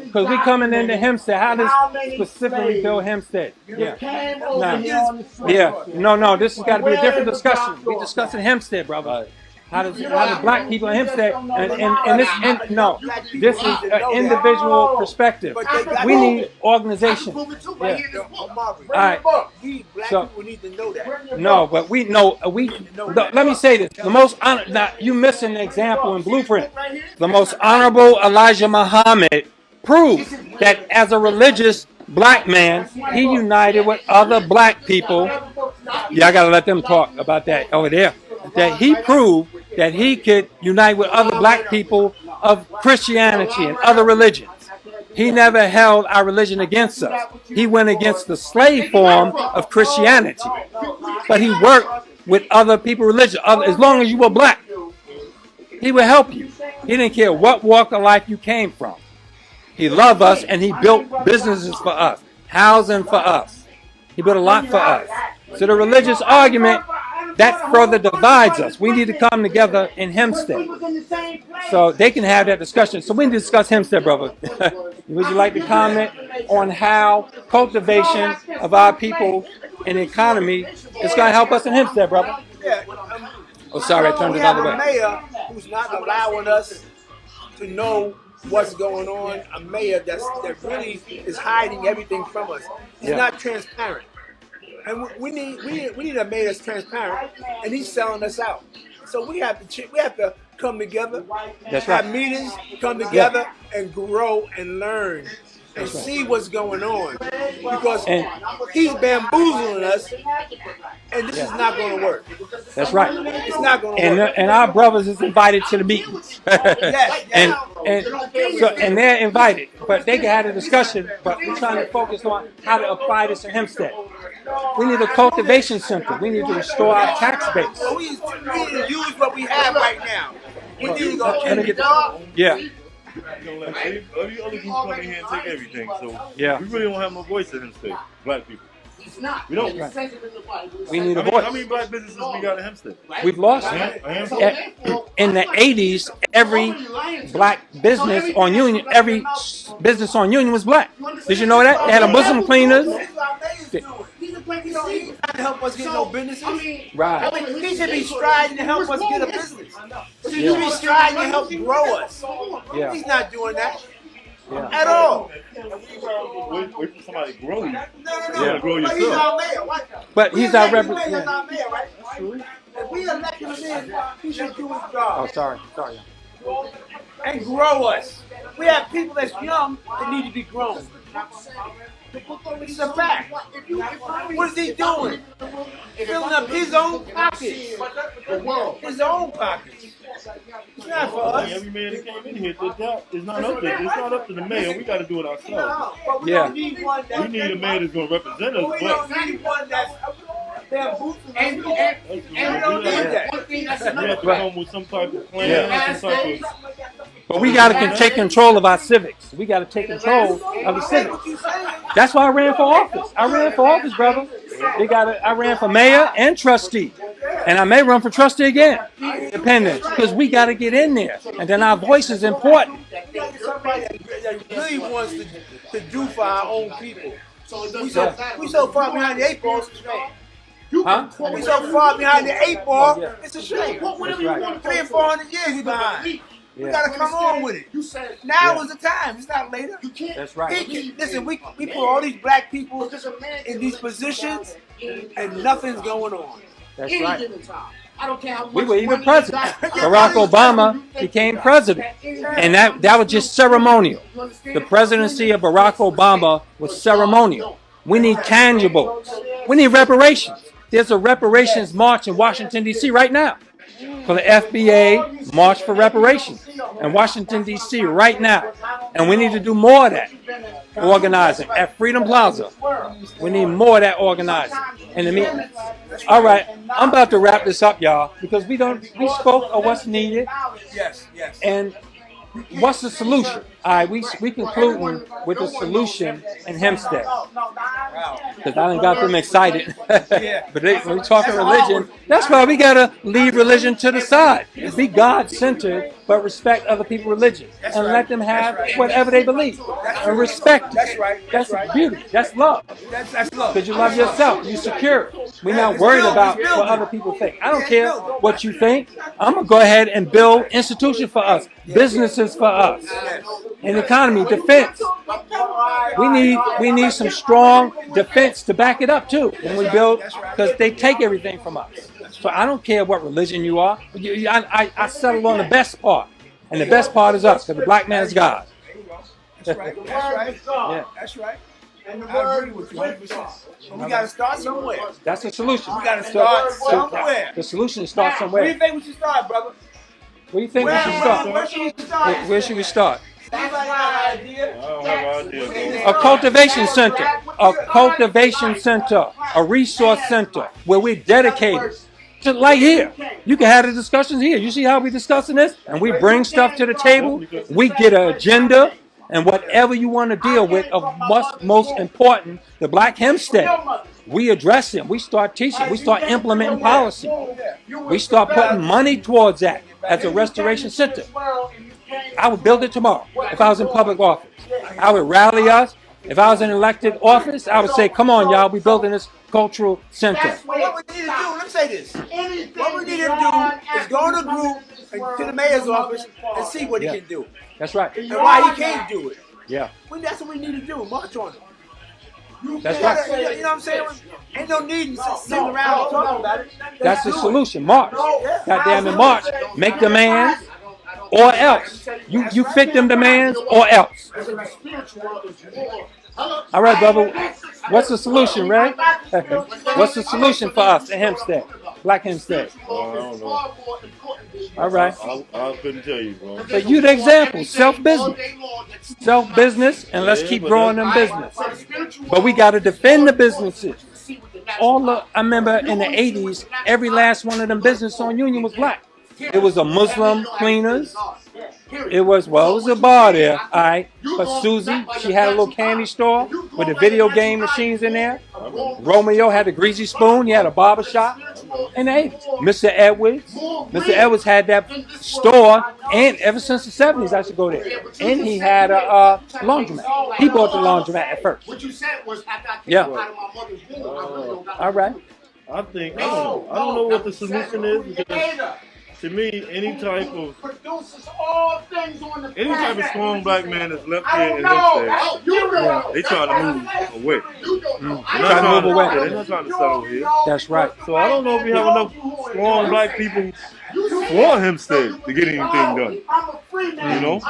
Speaker 1: because we coming into Hempstead. How does specifically build Hempstead? Yeah. No. This has got to be a different discussion. We discussing Hempstead, brother. How does black people in Hempstead this is an individual perspective. We need organization. All right. So, no, but we know let me say this: the most now you missing an example in Blueprint. The most honorable Elijah Muhammad proved that as a religious black man, he united with other black people. Yeah, I gotta let them talk about that over there. That he proved that he could unite with other black people of Christianity and other religions. He never held our religion against us. He went against the slave form of Christianity. But he worked with other people's religion. As long as you were black, he would help you. He didn't care what walk of life you came from. He loved us and he built businesses for us, housing for us. He built a lot for us. So the religious argument, that further divides us. We need to come together in Hempstead so they can have that discussion. So we need to discuss Hempstead, brother. Would you like to comment on how cultivation of our people and the economy is going to help us in Hempstead, brother?
Speaker 3: Yeah.
Speaker 1: Oh, sorry, I turned
Speaker 3: We
Speaker 1: it
Speaker 3: have
Speaker 1: the other
Speaker 3: a
Speaker 1: way.
Speaker 3: mayor who's not allowing us to know what's going on. A mayor that really is hiding everything from us. He's not transparent. And we need a mayor that's transparent, and he's selling us out. So we have to come together, have meetings, come together, and grow and learn and see what's going on, because he's bamboozling us, and this is not going to work.
Speaker 1: That's right.
Speaker 3: It's not going to work.
Speaker 1: And our brothers is invited to the meetings. and they're invited, but they can have a discussion. But we're trying to focus on how to apply this in Hempstead. We need a cultivation center. We need to restore our tax base.
Speaker 3: So we need to use what we have right now. We need to go
Speaker 1: Let me get that. Yeah.
Speaker 2: Let every other group come in here and take everything. So
Speaker 1: Yeah.
Speaker 2: we really don't have no voice in Hempstead, black people.
Speaker 5: It's not.
Speaker 2: We don't.
Speaker 1: We need a
Speaker 2: How
Speaker 1: voice.
Speaker 2: many black businesses we got in Hempstead?
Speaker 1: We've lost it. In the 80s, every black business on Union, every business on Union was black. Did you know that? They had a Muslim cleaners.
Speaker 3: He's not to help us get no businesses.
Speaker 1: Right.
Speaker 3: I mean, he should be striving to help us get a business. He should be striving to help grow us.
Speaker 1: Yeah.
Speaker 3: He's not doing that
Speaker 1: Yeah.
Speaker 3: at all.
Speaker 2: Wait for somebody to grow you.
Speaker 3: No.
Speaker 2: You gotta grow
Speaker 3: But he's
Speaker 2: yourself.
Speaker 3: our mayor. Watch out.
Speaker 1: But he's our
Speaker 3: Mayor's
Speaker 1: representative.
Speaker 3: our mayor, right? If we elect him in, he should do his
Speaker 1: Oh,
Speaker 3: job
Speaker 1: sorry.
Speaker 3: and grow us. We have people that's young that need to be grown. It's a fact. What is he doing? Filling up his own pockets. His own pockets. It's not for us.
Speaker 2: Every man that came in here, it's not up to the mayor. We got to do it ourselves.
Speaker 3: No, but we
Speaker 1: Yeah.
Speaker 3: don't need one
Speaker 2: We
Speaker 3: that's,
Speaker 2: need a mayor that's going to represent us.
Speaker 3: we don't need one that's bamboozling.
Speaker 5: And
Speaker 3: we don't need that.
Speaker 5: one thing that's
Speaker 2: We have to
Speaker 5: another.
Speaker 2: come with some type of plan, some type of.
Speaker 1: But we got to take control of our civics. We got to take control of the civics. That's why I ran for office. I ran for office, brother. I ran for mayor and trustee. And I may run for trustee again, independent, because we got to get in there. And then our voice is important.
Speaker 3: Somebody that really wants to do for our own people. We so far behind the eight ball, it's a shame.
Speaker 1: Huh?
Speaker 3: We so far behind the eight ball, it's a shame.
Speaker 1: That's right.
Speaker 3: 300 and 400 years we behind. We gotta come on with it. Now is the time. It's not later.
Speaker 1: That's right.
Speaker 3: Listen, we put all these black people in these positions, and nothing's going on.
Speaker 1: That's right.
Speaker 5: I don't care how much
Speaker 1: We were even
Speaker 5: money you
Speaker 1: president.
Speaker 5: got.
Speaker 1: Barack Obama became president. And that was just ceremonial. The presidency of Barack Obama was ceremonial. We need tangibles. We need reparations. There's a reparations march in Washington, D.C. right now. For the FBA, March for Reparations in Washington, D.C. right now. And we need to do more of that organizing at Freedom Plaza. We need more of that organizing in the meeting. All right, I'm about to wrap this up, y'all, because we spoke of what's needed.
Speaker 3: Yes.
Speaker 1: And what's the solution? All right, we concluding with the solution in Hempstead. Because I done got them excited. But when we talking religion, that's why we got to leave religion to the side. Be God-centered, but respect other people's religion. And let them have whatever they believe. And respect it.
Speaker 3: That's right.
Speaker 1: That's beauty. That's love.
Speaker 3: That's love.
Speaker 1: Because you love yourself. You're secure. We're not worried about what other people think. I don't care what you think. I'm going to go ahead and build institutions for us. Businesses for us. An economy, defense. We need some strong defense to back it up too when we build, because they take everything from us. So I don't care what religion you are. I settle on the best part, and the best part is us, because the black man is God.
Speaker 3: That's right.
Speaker 1: Yeah.
Speaker 3: That's right. I agree with you 100%. But we got to start somewhere.
Speaker 1: That's the solution.
Speaker 3: We got to start somewhere.
Speaker 1: The solution is start
Speaker 3: Where do you
Speaker 1: somewhere.
Speaker 3: think we should start, brother?
Speaker 1: Where do you think we should
Speaker 3: Where
Speaker 1: start?
Speaker 3: should we start?
Speaker 1: Where should we start?
Speaker 3: Anybody got an idea?
Speaker 2: I don't have an idea,
Speaker 1: A
Speaker 2: bro.
Speaker 1: cultivation center, a cultivation center, a resource center where we're dedicated. Just like here, you can have the discussions here. You see how we discussing this? And we bring stuff to the table. We get an agenda and whatever you want to deal with of what's most important, the black Hempstead. we address them. We start teaching. We start implementing policy. We start putting money towards that as a restoration center. I would build it tomorrow if I was in public office. I would rally us. If I was in elected office, I would say, come on, y'all, we building this cultural center.
Speaker 3: What we need to do, let me say this. What we need him to do is go to the group and to the mayor's office and see what he can do.
Speaker 1: That's right.
Speaker 3: And why he can't do it.
Speaker 1: Yeah.
Speaker 3: That's what we need to do. March on it.
Speaker 1: That's right.
Speaker 3: You know what I'm saying? Ain't no need to sit around and talk about it.
Speaker 1: That's the solution. March. Goddamn it, March. Make demands or else. You fit them demands or else. All right, brother. What's the solution, Ray? What's the solution for us in Hempstead? Black Hempstead.
Speaker 2: I don't know.
Speaker 1: All right.
Speaker 2: I couldn't tell you, bro.
Speaker 1: But you the example. Self-business. Self-business, and let's keep growing them business. But we got to defend the businesses. I remember in the 80s, every last one of them businesses on Union was black. It was a Muslim cleaners. It was a bar there, all right. But Susie, she had a little candy store with the video game machines in there. Romeo had a greasy spoon. He had a barbershop. And Mr. Edwards had that store, and ever since the 70s, I should go there. And he had a laundromat. He bought the laundromat at first.
Speaker 5: What you said was after I came out of my mother's womb,
Speaker 1: All right.
Speaker 2: I don't know what the solution is, because to me, any type of strong black man that's left here in Hempstead, they trying to move away. They're not trying to settle here.
Speaker 1: That's right.
Speaker 2: So I don't know if we have enough strong black people for Hempstead to get anything done. You know?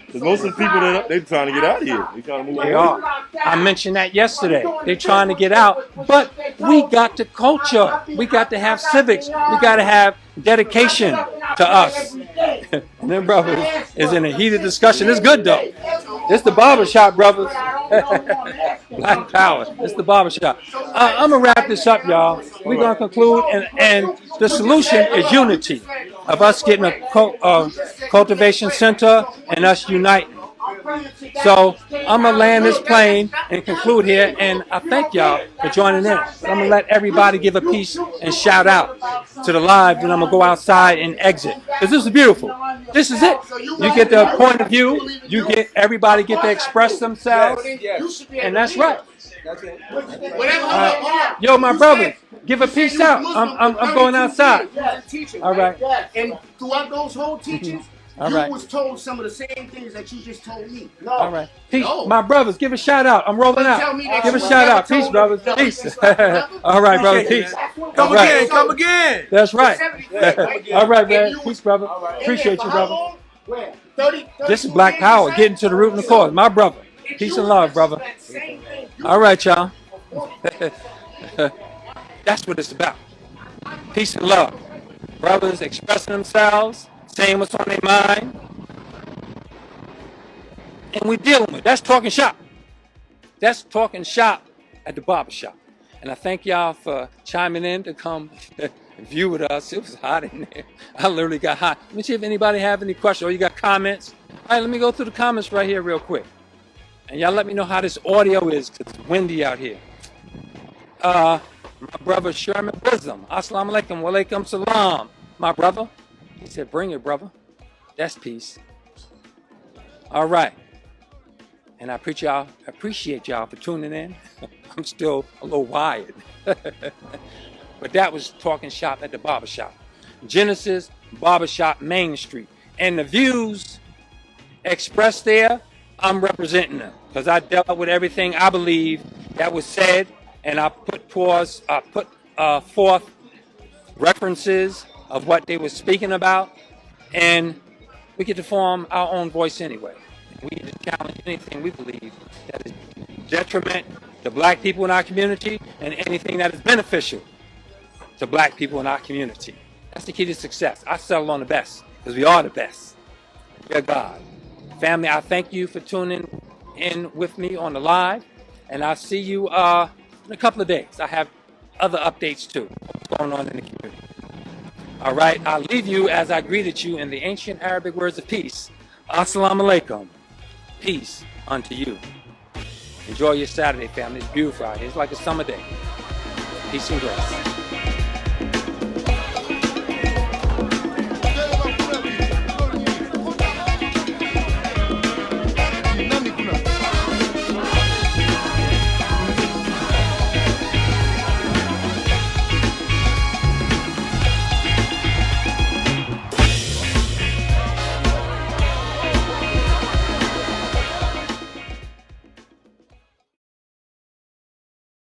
Speaker 2: Because most of the people that they're trying to get out of here. They're trying to move
Speaker 1: They
Speaker 2: away.
Speaker 1: are. I mentioned that yesterday. They're trying to get out. But we got the culture. We got to have civics. We got to have dedication to us. And then, brothers, is in a heated discussion. It's good, though. It's the barbershop, brothers. Black power. It's the barbershop. I'm going to wrap this up, y'all. We're going to conclude. And the solution is unity of us getting a cultivation center and us uniting. So I'm going to land this plane and conclude here. And I thank y'all for joining in. I'm going to let everybody give a piece and shout out to the live. Then I'm going to go outside and exit. Because this is beautiful. This is it. You get the point of view. Everybody get to express themselves. And that's right. Yo, my brother, give a piece out. I'm going outside. All right.
Speaker 5: And throughout those whole teachings, you was told some of the same things that you just told me. No.
Speaker 1: All right. Peace. No. My brothers, give a shout out. I'm rolling out. Give a shout out. Peace, brothers. Peace. All right, brother. Peace.
Speaker 3: Come again.
Speaker 1: That's right. All right, man. Peace, brother. Appreciate you, brother. This is Black Power, getting to the root and the cause. My brother. Peace and love, brother. All right, y'all. That's what it's about. Peace and love. Brothers expressing themselves, saying what's on their mind. And we're dealing with it. That's talking shop. That's talking shop at the barbershop. And I thank y'all for chiming in to come view with us. It was hot in there. I literally got hot. Let me see if anybody have any questions or you got comments. All right, let me go through the comments right here real quick. And y'all let me know how this audio is because it's windy out here. My brother Sherman Wisdom. Assalamu alaikum. Wa alaikum salam. My brother. He said, bring it, brother. That's peace. All right. And I appreciate y'all for tuning in. I'm still a little wired. But that was talking shop at the barbershop. Genesis Barbershop, Main Street. And the views expressed there, I'm representing them. Because I dealt with everything I believe that was said. And I put forth references of what they were speaking about. And we get to form our own voice anyway. We get to challenge anything we believe that is detriment to black people in our community and anything that is beneficial to black people in our community. That's the key to success. I settle on the best because we are the best. We're God. Family, I thank you for tuning in with me on the live. And I'll see you in a couple of days. I have other updates too. What's going on in the community. All right, I'll leave you as I greeted you in the ancient Arabic words of peace. Assalamu alaikum. Peace unto you. Enjoy your Saturday, family. It's beautiful out here. It's like a summer day. Peace and grace.